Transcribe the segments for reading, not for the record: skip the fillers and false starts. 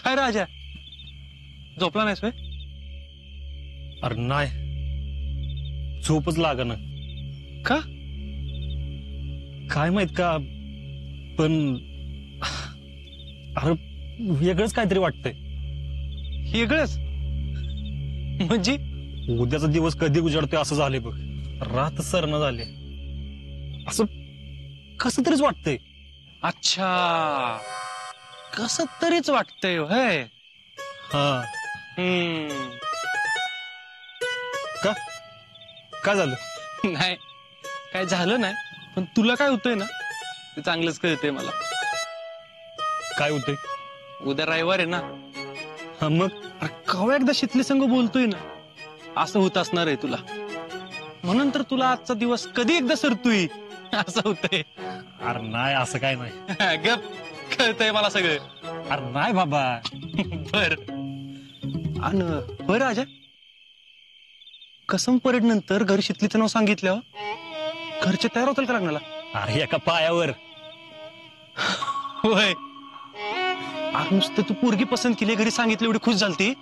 काय राजा झोपला नाहीस व्हय? अरे नाही, झोपच लागना. का? काय माहित का, पण अरे वेगळंच काहीतरी वाटतंय. वेगळंच म्हणजे? उद्याचा दिवस कधी उजाडतोय असं झाले बघ. रात सरना झाले, असं कसं तरीच वाटतंय. अच्छा, कसं तरीच वाटतंय होय. हा. का, काय झालं? नाही काय झालं नाही, पण तुला काय होतंय ना ते चांगलंच कळतंय मला. काय होतंय? उद्या रविवार आहे ना. हा मग? अरे कवा एकदा शितली संघ बोलतोय ना असं होत असणार आहे तुला, म्हणून तर तुला आजचा दिवस कधी एकदा सरतोय असं होतंय. अरे नाही, असं काय नाही. गप, कळतंय मला सगळं. अरे नाही बाबा. बर अन बर राजा, कसम परेड नंतर घरी शितलीचं नाव सांगितल्यावर घरचे तयार होतील का लग्नाला? अरे एका पायावर. होय. अरे नुसतं तू पोरगी पसंत केली, घरी सांगितली एवढी खुश झालती,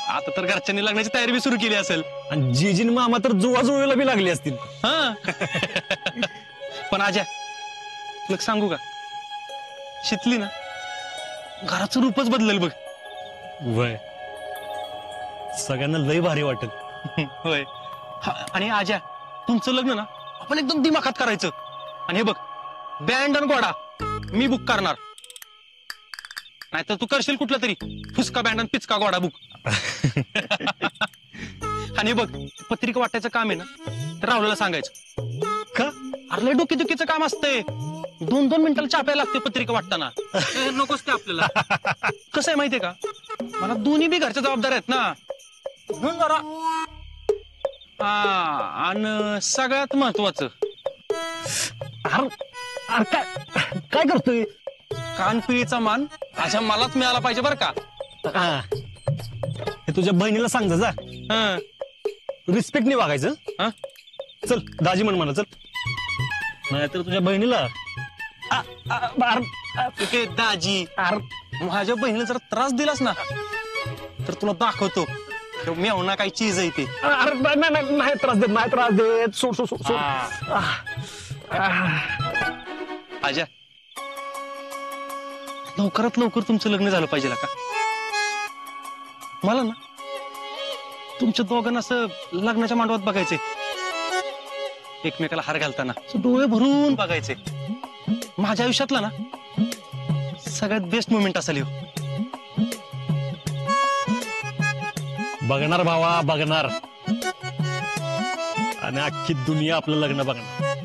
आता तर घरच्यांनी लग्नाची तयारी बी सुरू केली असेल. आणि जीजीन मामा तर जुळवाजुळवीला बी लागली असतील. हा. पण आजा तुला सांगू का, शितली ना घराचं रूपच बदलेल बघ. वय, सगळ्यांना लय भारी वाटेल. होय. आणि आजा तुमचं लग्न ना आपण एकदम दिमाखात करायचं. आणि हे बघ, बँड आणि गोडा मी बुक करणार, नाहीतर तू करशील कुठला तरी फुसका बँड आणि पिचका गोडा बुक. आणि बघ, पत्रिका वाटायचं काम आहे ना तर राहुलला सांगायचं. का? अरे लय डोकेदुखीचं काम असतंय, 2-2 मिनिटाला छापायला लागते पत्रिका वाटताना. नकोच ते आपल्याला. कसं आहे माहितीये का, मला दोन्ही बी घरच्या जबाबदाऱ्या आहेत ना, म्हणून जरा. हा, आणि सगळ्यात महत्वाचं, अरे काय करतोय? कानपिळीचा मान अशा मलाच मिळाला पाहिजे बरं का. हा, हे तुझ्या बहिणीला सांग जा. हं. रिस्पेक्टने वागायचं. हं? चल दाजी म्हण मला, चल. नाहीतर तुझ्या बहिणीला ते दाजी, माझ्या बहिणीला जर त्रास दिलास ना तर तुला दाखवतो मेवना काही चीज आहे ते. अरे नाही त्रास देत, नाही त्रास देत. सोड. आजा लवकरात लवकर तुमचं लग्न झालं पाहिजे का. मला ना तुमच्या दोघांना असं लग्नाच्या मांडवात बघायचंय, एकमेकाला हार घालताना डोळे भरून बघायचे. माझ्या आयुष्यातला ना सगळ्यात बेस्ट मोमेंट असेल. बघणार भावा, बघणार. आणि अख्खी दुनिया आपलं लग्न बघणार.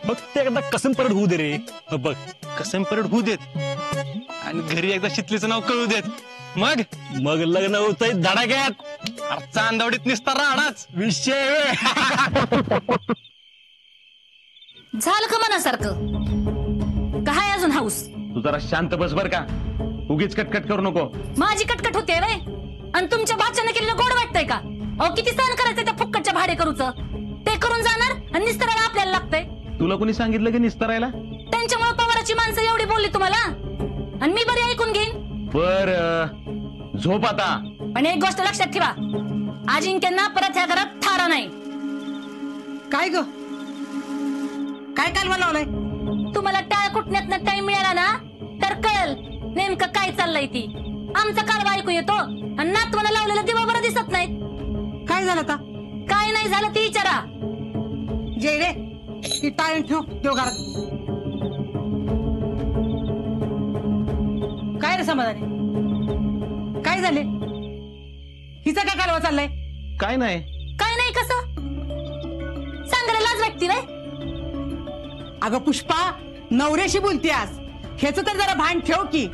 फक्त एकदा कसम परेड होऊ दे रे. बघ, कसम परेड होऊ देत आणि घरी एकदा शितलीचं नाव कळू देत, मग लग्न होतंय धडाक्यात. चांदवडीत निसता राहणाच विषय. झालं का मनासारखं काय अजून हाऊस? तू जरा शांत बस बर का, उगीच कटकट करू नको. माझी कटकट होते वय, आणि तुमच्या बाच्यानं केलेलं गोड वाटतंय का? अहो किती सहन करायचंय त्या फुक्कटच्या भाडे करूच, ते करून जाणार आणि निस्तरायला आपल्याला लागतंय. तुला कोणी सांगितलं की निस्तरायला? त्यांच्यामुळे पवाराची माणसं एवढी बोलली तुम्हाला, आणि मी बरी ऐकून घेईन. बर झोप आता. पण एक गोष्ट लक्षात ठेवा, अजिंक्यांना परत ह्या घरात थारा नाही. काय ग, काय कालवा लावलाय? तुम्हाला टाळ कुटण्यातनं टाइम मिळाला ना तर कळल नेमकं काय चाललंय ती. आमचा कालवा ऐकू येतो आणि नातवानं लावलेलं दिवा बरं दिसत नाही. काय झालं आता? काय नाही झालं ती विचारा. जय रे, ती टाळून ठेव देवघरात. काय रे समाधानी, काय झाले? हिचा काय कालवा चाललाय? काय नाही. काय नाही कसं सांगायला लाज वाटती व्हय? अगं पुष्पा, नवऱ्याशी बोलतीयास, ह्याच तर जरा भान ठेव की.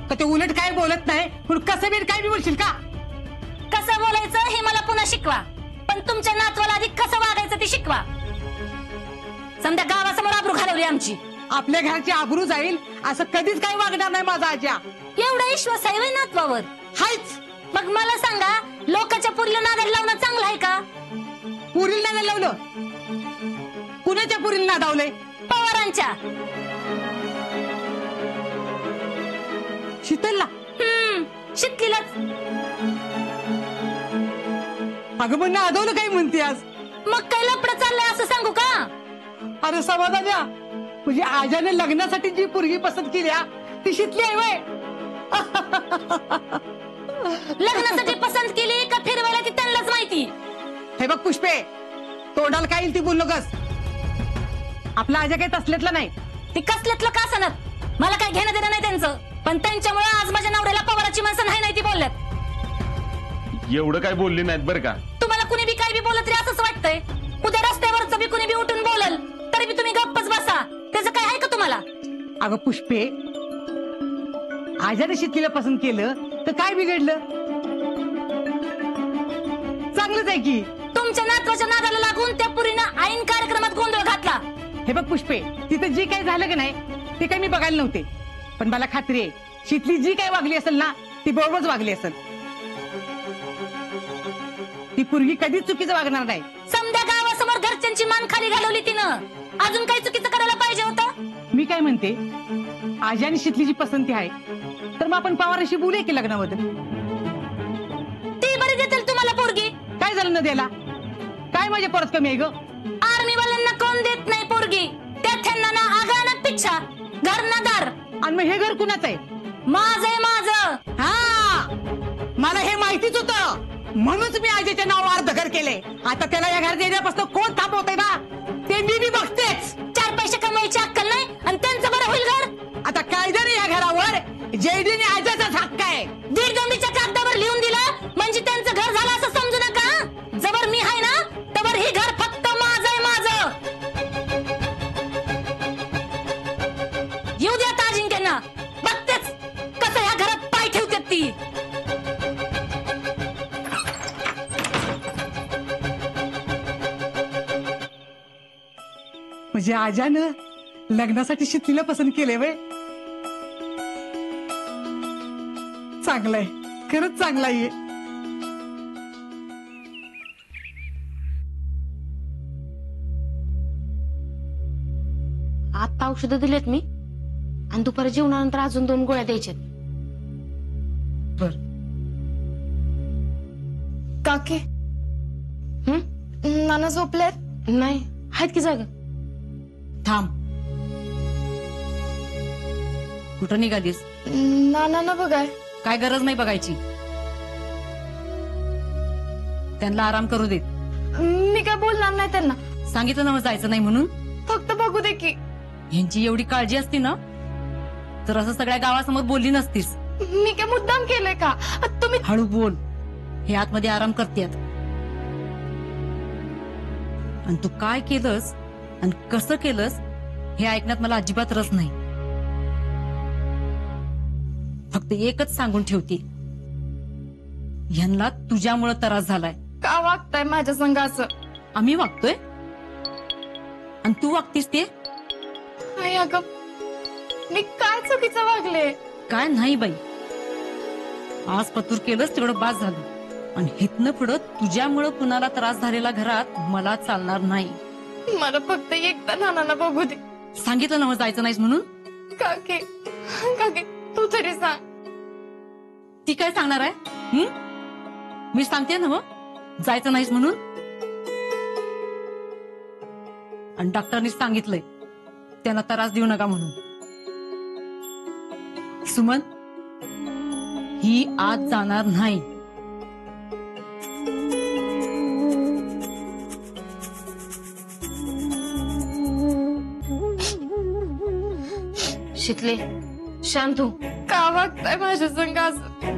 का ते उलट काय बोलत नाही, पण कसं बी काय बी बोलशील का? कसं बोलायचं हे मला पुन्हा शिकवा, पण तुमच्या नातवाला आधी कसं वागायचं ते शिकवा. समजा गावासमोर आबरू घालवली आमची. आपल्या घरची आबरू जाईल असं कधीच काही वागणार नाही माझा आज्या. एवढा विश्वास आहे व्हय नातवावर? हायच. मग मला सांगा, लोकांच्या पुरीला नादाला लावणं चांगलं आहे का? पुरीला नादाला लावलं? कुणाच्या पुरीला नादावलंय? पवारांच्या. शीतलला शिकलीलाच. अगं पण अदवलं काय म्हणते आज? मग काय लपडं चाललंय असं सांगू का? अरे समाधान्या, म्हणजे आजाने लग्नासाठी जी पोरगी पसंत केली ती शीतली आहे वय? लग्नासाठी पसंत केली का फिरवायला ती त्यांनाच माहिती. हे बघ पुष्पे, तोंडाला काय येईल ती बोल नकोस. आपला आजा काही तसल्यातला नाही. ती कसल्यातलं का असणार, मला काय घेणं देणं नाही त्यांचं. पण त्यांच्यामुळे आज माझ्या नवऱ्याला पवाराची माणसं नाही ती बोलल्यात. एवढं काय बोलली नाहीत बरं का. तुम्हाला कुणी बी काय बी बोलत तरी असंच वाटतंय. उद्या रस्त्यावरच बी कुणी बी उठून बोलल तरी बी तुम्ही गप्पच बसा. त्याचं काय आहे का तुम्हाला? अगं पुष्पे, आजाने शीतलीला पसंत केलं तर काय बिघडलं? चांगलंच आहे की. तुमच्या नातवाच्या नादाला लागून त्या पुरीनं ऐन कार्यक्रमात गोंधळ घातला. हे बघ पुष्पे, तिथं जे काही झालं की नाही ते काही मी बघायला नव्हते, पण मला खात्री आहे शीतली जी काही वागली असेल ना ती बरोबरच वागली असेल. ती पोरगी कधीच चुकीचं वागणार नाही. समद्या गावासमोर घरच्यांची मान खाली घालवली तिनं. अजून काही चुकीचं करायला पाहिजे होतं. मी काय म्हणते, आजी आणि शीतलीची पसंती आहे तर मग आपण पवाराशी बोलूया की लग्नाबद्दल. ती बरी देतील तुम्हाला पोरगी. काय झालं न द्यायला? काय माझ्या परत कमी आहे ग? आर्मी वाल्यांना कोण देत नाही पोरगी. त्या थेंना ना आगा ना पिच्छा, घर ना दार. आणि मग हे घर कुणाचं आहे? माझं आहे माझं. हा, मला हे माहितीच होतं, म्हणूनच मी आजीच्या नावावर अर्ध घर केले. आता त्याला या घर देण्यापासून कोण थांबवतंय ना ते मी बघतेच. 4 पैसे कमवायची अक्कल नाही आणि त्यांचं बरं होईल घर. आता कायद्याने या घरावर जेडीने आजाचाच हक्क आहे. दीडगंडीच्या कागदावर लिहून दिलं म्हणजे त्यांचं घर झालं असं समजू नका. जबर मी आहे ना तवर ही घर फक्त माझं आहे माझं. येऊ द्या आता अजिंक्यांना, बघतेच कसं ह्या घरात पाय ठेवतात ती. म्हणजे आजानं लग्नासाठी शीतलीला पसंत केले वय? चांगलंय, खरंच चांगलं आहे. आता औषधं दिलेत मी आणि दुपारी जेवणानंतर अजून 2 गोळ्या द्यायच्यात. बर. काकी नाना झोपलेत? नाही, आहेत की जागा. थांब, कुठं निघालीस? नाना बघाय. काय गरज नाही बघायची, त्यांना आराम करू देत. मी काय बोलणार नाही त्यांना. सांगितलं ना जायचं नाही म्हणून. फक्त बघू दे की. यांची एवढी काळजी असती ना तर असं सगळ्या गावासमोर बोलली नसतीस. मी काय मुद्दाम केलंय का? तुम्ही हळू बोल, हे आतमध्ये आराम करतेत. आणि तू काय केलंस आणि कसं केलंस हे ऐकण्यात मला अजिबात रस नाही. फक्त एकच सांगून ठेवते, ह्यांना तुझ्यामुळे त्रास झालाय. का वागताय माझ्या संग असं? आम्ही वागतोय आणि तू वागतीस ते? नाही अगं, मी काय चुकीचं वागले? काय नाही बाई, आज पतूर केलंच तेवढं बास झालं. आणि हितनं पुढं तुझ्यामुळं कुणाला त्रास झालेला घरात मला चालणार नाही. मला फक्त एकदा नानांना बघू दे. सांगितलं ना जायचं नाहीस म्हणून. काकी काकी तू तरी सांग. ती काय सांगणार आहे? मी सांगते ना जायचं नाहीस म्हणून. आणि डॉक्टरनी सांगितलंय त्यांना त्रास देऊ नका म्हणून. सुमन, ही आज जाणार नाही. शितले, शांत हो. का वागताय माझ्या संग असं?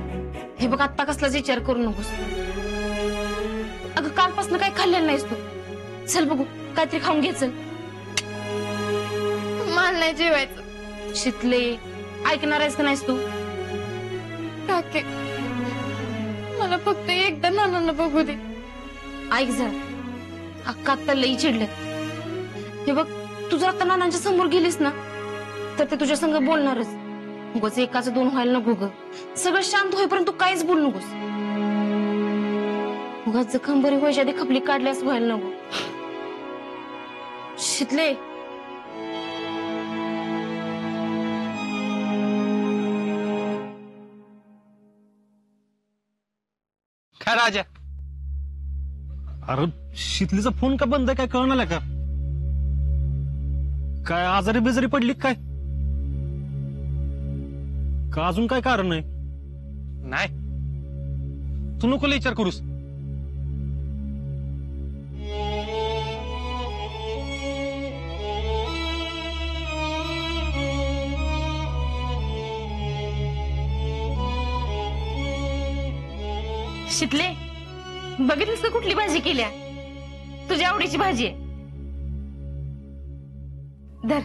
हे बघ, आत्ता कसलाच विचार करू नकोस. अगं कालपासून काही खाल्लेलं नाहीस तू. चल बघू, काहीतरी खाऊन घे. चल. मला नाही जेवायचं. शितले, ऐकणार आहेस का नाहीस तू? काकी मला फक्त एकदा नानांना बघू दे. ऐक जा, अक्का आत्ता लई चिडले. हे बघ, तू जर आता नानांच्या समोर गेलीस ना तर ते तुझ्या संग बोलणारच. उगाच एकाचं 2 व्हायला नको ग. सगळं शांत होईपर्यंत तू काहीच बोलू नकोस. उगाच जखम बरी व्हायच्या आधी खपली काढल्यास व्हायला नको. शितले, राजा. अरे शीतलीचा फोन का बंद आहे काय कळणार का? काय आजारी बिजारी पडली काय? का अजून काय कारण आहे? नाही, तू नको लय विचार करूस. शितले, बघितलीस का कुठली भाजी केल्या? तुझ्या आवडीची भाजी आहे. धर.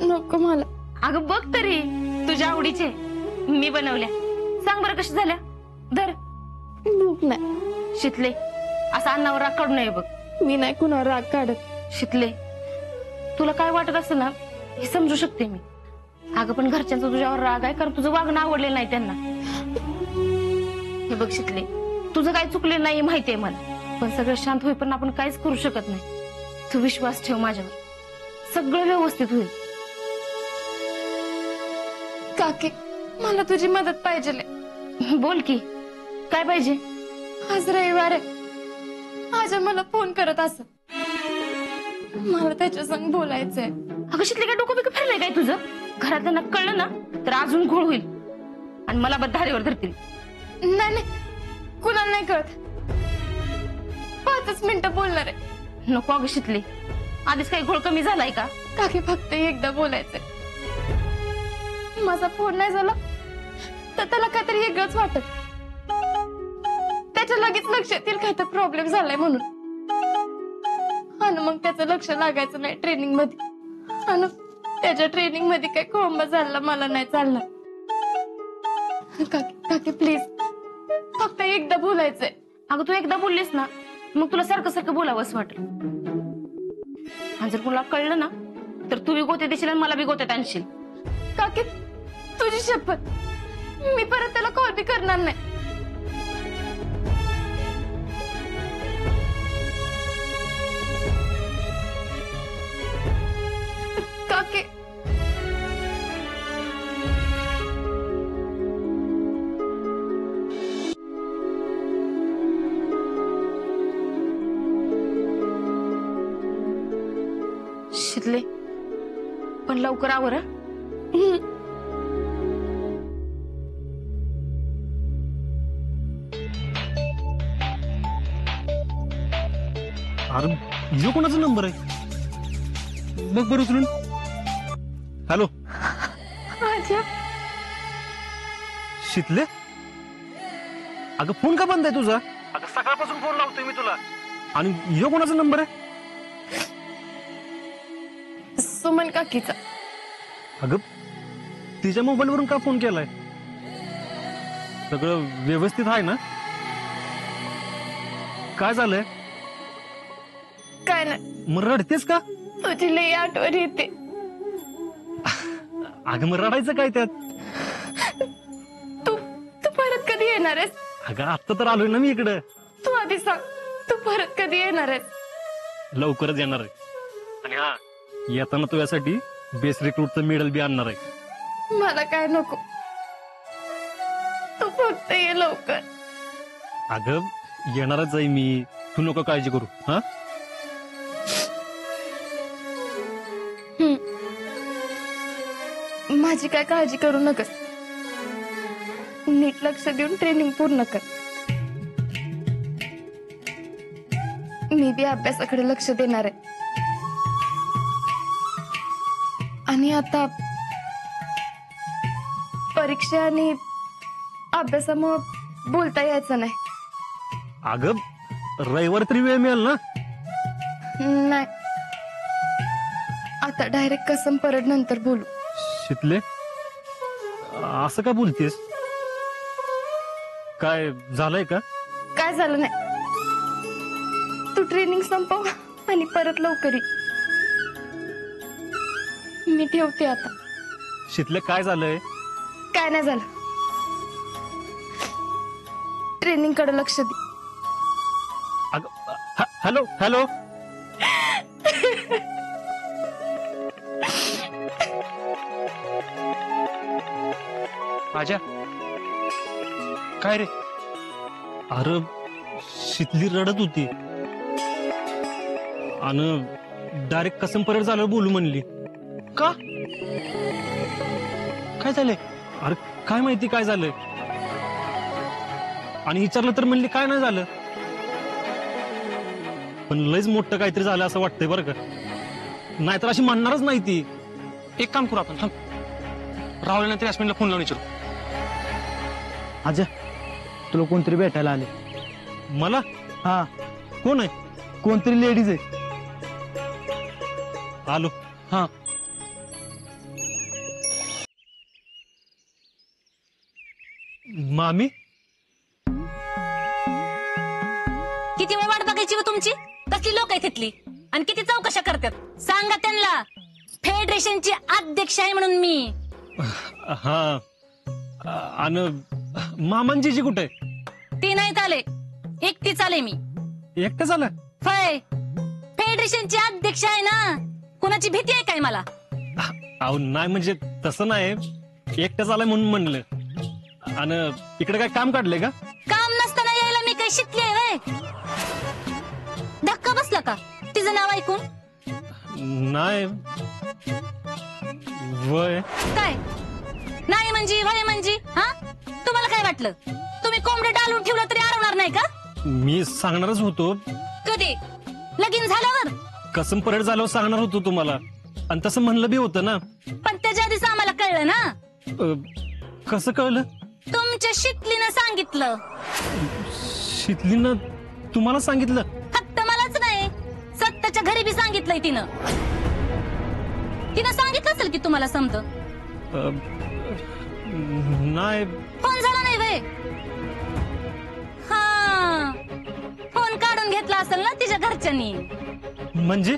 नको मला. अगं बघ तरी, तुझ्या आवडीचे मी बनवल्या. सांग बरं कशी झाल्या. धर. भूक नाही. शितले, असं अन्नावर राग काढू नये बघ. मी नाही कुणावर राग काढत. शितले, तुला काय वाटत असं ना हे समजू शकते मी. अगं पण घरच्यांचा तुझ्यावर राग आहे कारण तुझं वागणं आवडलेलं नाही त्यांना. हे बघ शितले, तुझं काय चुकलेलं नाही माहितीये मला, पण सगळं शांत होईपर्यंत आपण काहीच करू शकत नाही. तू विश्वास ठेव माझ्यावर, सगळं व्यवस्थित होईल. काकी, मला तुझी मदत पाहिजे. बोल की, काय पाहिजे? आज रविवार आहे. आज मला फोन करत असं. मला त्याच्या संग बोलायचंय. अगं शितले, काय डोकं बिकं फिरलंय काय तुझं? घरातल्यांना कळलं ना तर अजून घोळ होईल आणि मला बद्धारीवर धरतील. नाही नाही, कुणाला नाही कळत. 5 मिनिटं बोलणार आहे. नको अगं शितले, आधीच काही घोळ कमी झालाय का? काकी, फक्त एकदा बोलायचंय. माझा फोन नाही झाला तर त्याला काहीतरी वेगळंच वाटत. त्याच्या लगेच लक्षात येईल काहीतरी प्रॉब्लेम झालाय म्हणून. आणि मग त्याचं लक्ष लागायचं नाही ट्रेनिंग मध्ये. आणि त्याच्या ट्रेनिंग मध्ये काही खोंबा झाला मला नाही चालला. काकी काकी प्लीज, फक्त एकदा बोलायचंय. अगं तू एकदा बोललीस ना मग तुला सारखं सारखं बोलावंच वाटेल. आणि जर तुला कळलं ना तर तू बी गोते देशील आणि मला बी गोत्यात आणशील. काकी, तुझी शपथ, मी परत त्याला कॉल बी करणार नाही. काकी, शितले, पण लवकर आवर हं. अरे यो कोणाचा नंबर आहे? बघ बरं उचलून. हॅलो माझ्या शीतले, अगं फोन का बंद आहे तुझा? अगं सकाळपासून फोन लावतोय मी तुला. आणि यो कोणाचा नंबर आहे? सुमन काकीचा. अगं तिच्या मोबाईल वरून का फोन केलाय? सगळं व्यवस्थित आहे ना? काय झालंय? काय नाही, मग रडतेस का? तुझी लई आठवण येते. अगं मग रडायचं काय त्यात? तू तू परत कधी येणार आहेस? अगं आत्ता तर आलोय ना मी इकडं. तू आधी सांग, तू परत कधी येणार आहेस? लवकरच येणार आहे. आणि हा, येताना तू यासाठी बेस्ट रिक्रूटचं मेडल बी आणणार आहे. मला काय नको, तू फक्त ये लवकर. अगं येणारच आहे मी, तू नको काळजी करू. हा, माझी काय काळजी करू नकस. नीट लक्ष देऊन ट्रेनिंग पूर्ण कर. मी बी अभ्यासाकडे लक्ष देणार आहे. आणि आता परीक्षा आणि अभ्यासामुळे बोलता यायचं नाही. अगं रविवार तरी वेळ मिळेल ना? नाही, आता डायरेक्ट कसम परत नंतर बोलू. शितले, असं का बोलतेस? काय झालंय का? काय झालं नाही, तू ट्रेनिंग संपव आणि परत लवकर ये. मी ठेवते आता. शितले काय झालंय? काय नाही झालं, ट्रेनिंग कडे लक्ष दे. अगं हॅलो हॅलो. राजा, काय रे? अरे शीतली रडत होती आणि डायरेक्ट कसम परत झालं बोलू म्हणली. का? काय झालंय? अरे काय माहिती काय झालंय. आणि विचारलं तर म्हणली काय नाही झालं, पण लयच मोठं काहीतरी झालं असं वाटतंय बरं का. नाहीतर अशी म्हणणारच नाही ती. एक काम करू आपण, थांब. राहुल नंतर यास्मिनला फोन लावून विचारू. आजा तुला कोणतरी भेटायला आले. मला हा कोण आहे? कोणतरी लेडीज आहे. आलो. हा मामी किती वेळ वाट बघायची व तुमची? कसली लोक आहे तिथली आणि किती चौकशा करतात? सांगा त्यांना फेडरेशनची अध्यक्ष आहे म्हणून मी. हा आणि मामांजीजी कुठे? ती नाही चाले, एकटी चाले मी. एकटं झालं? होय, फेडरेशनची अध्यक्ष आहे ना, कुणाची भीती आहे काय मला? अहो नाही म्हणजे तसं नाही, एकटं झालंय म्हणून म्हणलं. आणि इकडे काय काम काढलंय का? काम नसताना यायला मी काही शिकली आहे व्हय? धक्का बसला का तिचं नाव ऐकून? नाही. वय काय नाही म्हणजे वय म्हणजे? हा, तुम्हाला काय वाटलं तुम्ही कोंबडे डालून ठेवलं तरी अडवणार नाही का? मी सांगणारच होतो. कधी? लगीन झाल्यावर? कसम परत झाल्यावर सांगणार होतो तुम्हाला, आणि तसं म्हणलं बी होतं ना. पण त्याच्या आधीच आम्हाला कळलं ना. कसं कळलं? तुमच्या शीतलीनं सांगितलं. शीतलीनं तुम्हाला सांगितलं? फक्त मलाच नाही, सत्ताच्या घरी बी सांगितलंय तिनं. तिनं सांगितलं असेल की तुम्हाला समज. नाही. फोन झाला नाही वे? हा, फोन काढून घेतला असेल ना तिच्या घरच्यांनी. म्हणजे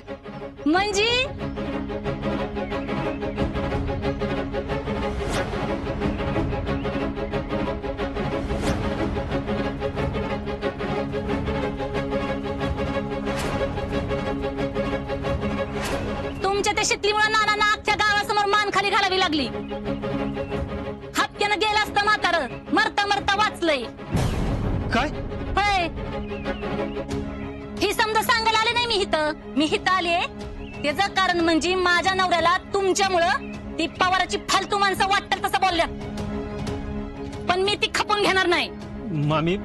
तुमच्या त्या शितलीमुळे नानांना अख्ख्या गावासमोर मान खाली घालावी लागली. हप्त्यानं गेलं असतं म्हातारं, मरता मरता वाचलंय. काय? होय, ही समजा सांगायला आले नाही मी हिथं आले. त्याचं कारण म्हणजे माझ्या नवऱ्याला तुमच्यामुळं ती पवाराची फालतू माणसं वाटतात तसं बोलल्या, पण मी ती खपून घेणार नाही. मामी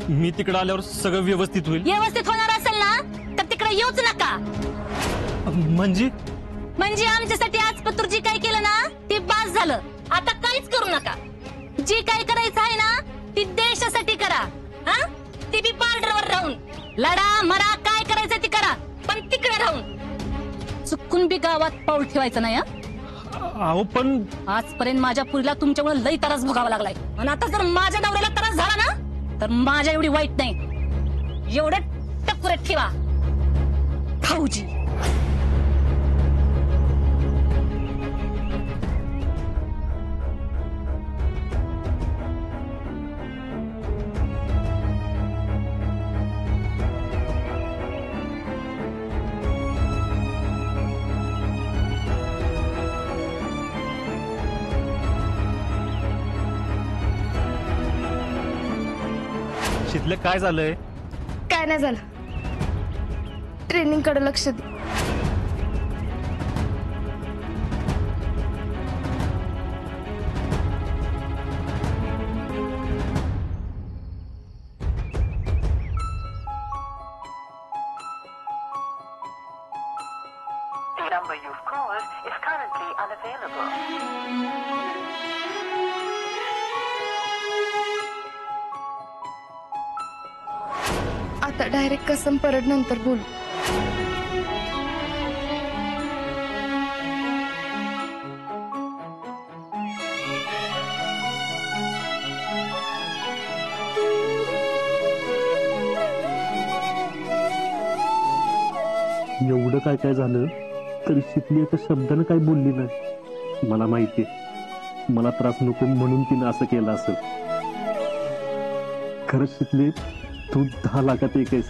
मी तिकडे आल्यावर सगळं व्यवस्थित होईल. व्यवस्थित होणार असेल ना तर तिकडे येऊच नका. म्हणजे आमच्यासाठी आज पत्र जी काय केलं ना ते बास झालं. आता काहीच करू नका. जे काय करायचं आहे ना ती देशासाठी करा. हा, ते बी बॉर्डरवर राहून लढा मरा, काय करायचं ते करा, पण तिकडे राहून. चुकून बी गावात पाऊल ठेवायचं नाही. अहो पण आजपर्यंत माझ्या पुरीला तुमच्यामुळे लई त्रास भोगावा लागलाय, आणि आता जर माझ्या नवऱ्याला त्रास झाला ना तर माझ्या एवढी वाईट नाही. एवढं टकुऱ्यात ठेवा भाऊजी. शीतले काय झालंय? काय नाही झालं, ट्रेनिंग कडे लक्ष दे. The number you've called is currently unavailable. आता डायरेक्ट कसम परत नंतर बोलू. एवढं काय काय झालं तरी शीतली एका शब्दानं काय बोलली नाही. मला माहितीये मला त्रास नको म्हणून तिने असं केलं असेल. खरंच शीतली तू 10 लाखात एक आहेस.